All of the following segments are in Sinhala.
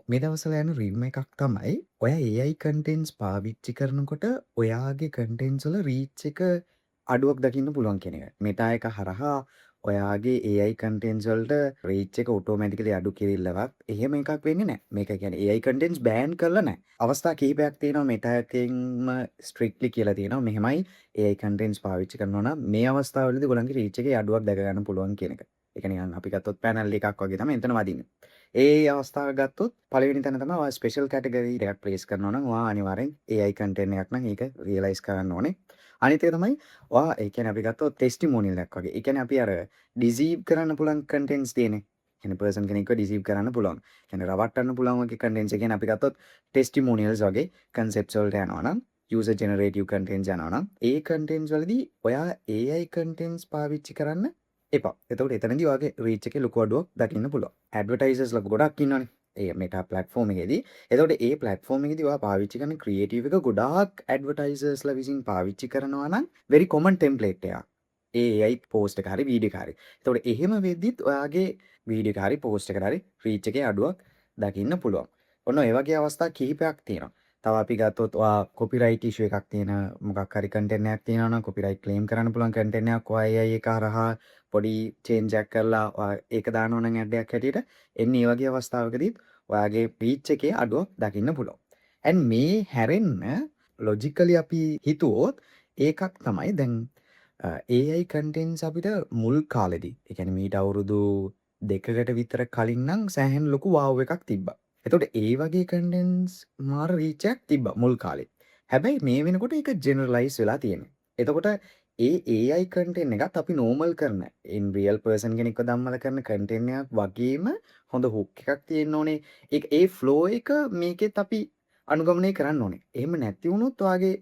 මේ දවස්වල යන රිම් එකක් තමයි ඔය AI කන්ටෙන්ට්ස් පාවිච්චි කරනකොට ඔයාගේ කන්ටෙන්ට්ස් වල රීච් එක අඩුවක් දකින්න පුළුවන් කියන එක. මෙටා එක හරහා ඔයාගේ AI කන්ටෙන්ට්ස් වලට රීච් එක ඔටෝමැටිකලි අඩු කිරිල්ලවත් එහෙම එකක් වෙන්නේ නැහැ. මේක කියන්නේ AI කන්ටෙන්ට්ස් බෑන් කරලා නැහැ. අවස්ථා කිහිපයක් තියෙනවා මෙටා එකෙන්ම ස්ට්‍රික්ට්ලි කියලා තියෙනවා. මෙහෙමයි AI කන්ටෙන්ට්ස් පාවිච්චි කරනවා නම් මේ අවස්ථාවලදී ඔයගොල්ලන්ගේ රීච් එකේ අඩුවක් දැක ගන්න පුළුවන් කියන එක. ඒ කියන්නේ අපි ගත්තොත් පැනල් එකක් වගේ තමයි එතන වදින්නේ. ඒ අවස්ථාව ගත්තොත් පළවෙනි තැන තමයි ඔයා ස්පෙෂල් කැටගරි එකක් ප්ලේස් කරනවා නම් ඔයා අනිවාර්යෙන් AI කන්ටෙන්ට් එකක් නම් ඒක රියලයිස් කරන්න ඕනේ. අනිත් එක තමයි ඔයා ඒ කියන්නේ අපි ගත්තොත් ටෙස්ටිමෝනියල් එකක් වගේ. ඒ කියන්නේ අපි අර ඩිසීව් කරන්න පුළුවන් කන්ටෙන්ට්ස් තියෙන්නේ. කියන්නේ පර්සන් කෙනෙක්ව ඩිසීව් කරන්න පුළුවන්. කියන්නේ රවට්ටන්න පුළුවන් වගේ කන්ටෙන්ට්ස්. ඒ කියන්නේ අපි ගත්තොත් ටෙස්ටිමෝනියල්ස් වගේ කන්සෙප්ට්ස් වලට යනවා නම් යූසර් ජෙනරේටිව් කන්ටෙන්ට්ස් යනවා නම් ඒ කන්ටෙන්ට්ස් වලදී ඔයා AI කන්ටෙන්ට්ස් පාවිච්චි කරන්න එපා. එතකොට එතනදී ඔයාගේ රීච් එකේ ලොකු අඩුවක් දකින්න පුළුවන්. ඇඩ්වර්ටයිසර්ස්ලා ගොඩක් ඉන්නවනේ. ඒ මෙටා ප්ලැට්ෆෝම් එකේදී. එතකොට ඒ ප්ලැට්ෆෝම් එකේදී ඔයා පාවිච්චි කරන ක්‍රියේටිව් එක ගොඩාක් ඇඩ්වර්ටයිසර්ස්ලා විසින් පාවිච්චි කරනවා නම් very common template එකක්. ඒ AI පෝස්ට් එක හරි වීඩියෝ එක හරි. එතකොට එහෙම වෙද්දිත් ඔයාගේ වීඩියෝ එක හරි පෝස්ට් එකට හරි රීච් එකේ අඩුවක් දකින්න පුළුවන්. ඔන්න ඒ වගේ අවස්ථා කිහිපයක් තියෙනවා. තව අපි ගත්තොත් ඔයා කොපිරයිට් ඉෂුව එකක් තියෙන මොකක් හරි කන්ටෙන්ට් එකක් තියෙනවා නම් කොපිරයිට් ක්ලේම් කරන්න පුළුවන් කන්ටෙන්ට් එකක් ඔයා AI එක හරහා පොඩි චේන්ජ් එකක් කරලා ඔයා ඒක දානවා නම් ඇඩ් එකක් හැටියට එන්නේ මේ වගේ අවස්ථාවකදීත් ඔයාගේ රීච් එකේ අඩුවක් දකින්න පුළුවන්. and මේ හැරෙන්න ලොජිකලි අපි හිතුවොත් ඒකක් තමයි දැන් AI කන්ටෙන්ට්ස් අපිට මුල් කාලෙදී ඒ කියන්නේ මීට අවුරුදු 2කට විතර කලින් නම් සෑහෙන ලොකු වාව් එකක් තිබ්බා. එතකොට ඒ වගේ කන්ටෙන්ට්ස් මාර රීච් එකක් තිබ්බා මුල් කාලේ. හැබැයි මේ වෙනකොට ඒක ජෙනරලයිස් වෙලා තියෙනවා. එතකොට ඒ AI කන්ටෙන්ට් එකත් අපි නෝමල් කරන ඉන් රියල් පර්සන් කෙනෙක්ව ධම්මල කරන කන්ටෙන්ට් එකක් වගේම හොඳ හුක් එකක් තියෙන්න ඕනේ. ඒ ෆ්ලෝ එක මේකෙත් අපි අනුගමනය කරන්න ඕනේ. එහෙම නැති වුණොත් ඔයාගේ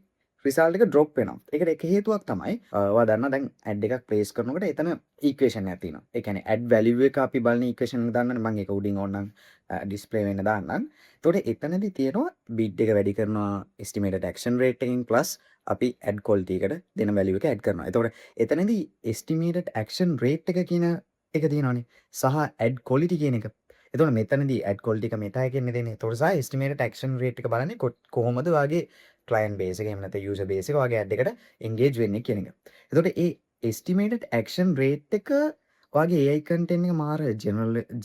රිසල්ට් එක ඩ්‍රොප් වෙනවා. ඒකට එක හේතුවක් තමයි ඔයා දන්නවා දැන් ඇඩ් එකක් ප්ලේස් කරනකොට එතන ඉක්වේෂන් එකක් තියෙනවා. ඒ කියන්නේ ඇඩ් වැලියු එක අපි බලන ඉක්වේෂන් එක දාන්නනේ මම ඒක උඩින් ඕනනම් ඩිස්ප්ලේ වෙන්න දාන්නම්. එතකොට එතනදී තියෙනවා බිඩ් එක වැඩි කරනවා එස්ටිමේටඩ් ඇක්ෂන් රේට් එකකින් ප්ලස් අපි ඇඩ් ක්වොලිටි එකට දෙන වැලියු එක ඇඩ් කරනවා. එතකොට එතනදී එස්ටිමේටඩ් ඇක්ෂන් රේට් එක කියන එක තියෙනවානේ සහ ඇඩ් ක්වොලිටි කියන එක. එතකොට මෙතනදී ඇඩ් ක්වොලිටි එක මෙටා එකෙන් දෙන්නේ. එතකොට සහ එස්ටිමේටඩ් ඇක්ෂන් රේට් එක බලන්නේ කොහොමද වාගේ ක්ලයන්ට් බේස් එක එහෙම නැත්නම් යූසර් බේස් එක වාගේ ඇඩ් එකට එන්ගේජ් වෙන්නේ කියන එක. එතකොට ඒ එස්ටිමේටඩ් ඇක්ෂන් රේට් එක වාගේ AI කන්ටෙන්ට් එක මාර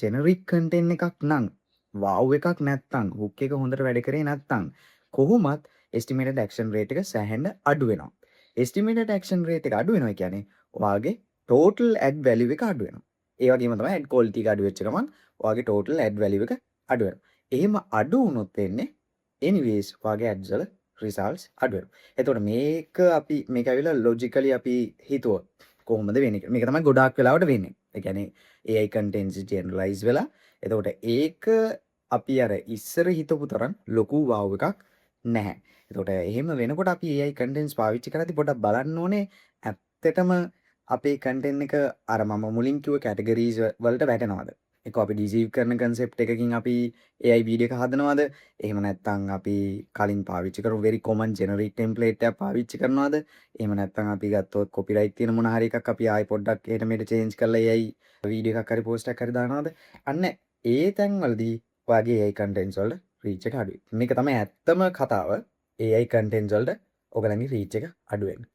ජෙනරික් කන්ටෙන්ට් එකක් නම් වව් එකක් නැත්තම් හුක් එක හොඳට වැඩ කරේ නැත්තම් කොහොමත් එස්ටිමේටඩ් ඇක්ෂන් රේට් එක සෑහෙන්න අඩු වෙනවා. එස්ටිමේටඩ් ඇක්ෂන් රේට් එක අඩු වෙනවා කියන්නේ ඔයාගේ ටෝටල් ඇඩ් වැලියු එක අඩු වෙනවා. ඒ වගේම තමයි ඇඩ් ක්වොලිටි එක අඩු වෙච්ච ගමන් ඔයාගේ ටෝටල් ඇඩ් වැලියු එක අඩු වෙනවා. එහෙම අඩු වුණොත් වෙන්නේ එනිවේස් ඔයාගේ ඇඩ්ස් වල රිසල්ට්ස් අඩු වෙනවා. එතකොට මේක ඇවිල්ලා ලොජිකලි අපි හිතුවොත් කොහොමද වෙන්නේ කියලා. මේක තමයි ගොඩාක් වෙලාවට වෙන්නේ. ඒ කියන්නේ AI කන්ටෙන්ට්ස් ජෙනරලයිස් වෙලා එතකොට ඒක අපි අර ඉස්සර හිතපු තරම් ලොකු වව් එකක් නැහැ. එතකොට එහෙම වෙනකොට අපි AI කන්ටෙන්ට්ස් පාවිච්චි කරද්දී පොඩ්ඩක් බලන්න ඕනේ ඇත්තටම අපේ කන්ටෙන්ට් එක අර මම මුලින් කිව්ව කැටගරීස් වලට වැටෙනවද? ඒක අපි ඩිසීව් කරන කන්සෙප්ට් එකකින් අපි AI වීඩියෝ එක හදනවද? එහෙම නැත්නම් අපි කලින් පාවිච්චි කරපු very common generic template එකක් පාවිච්චි කරනවද? එහෙම නැත්නම් අපි ගත්තොත් copyright තියෙන මොන හරි එකක් අපි ආයෙ පොඩ්ඩක් එහෙට මෙහෙට change කරලා AI වීඩියෝ එකක් හරි post එකක් හරි දානවද? අන්න ඒ තැන්වලදී ඔයාගේ AI contents වලට reach එක අඩුයි. මේක තමයි ඇත්තම කතාව. AI contents වලට ඔයගලගේ reach එක අඩු වෙන්නේ.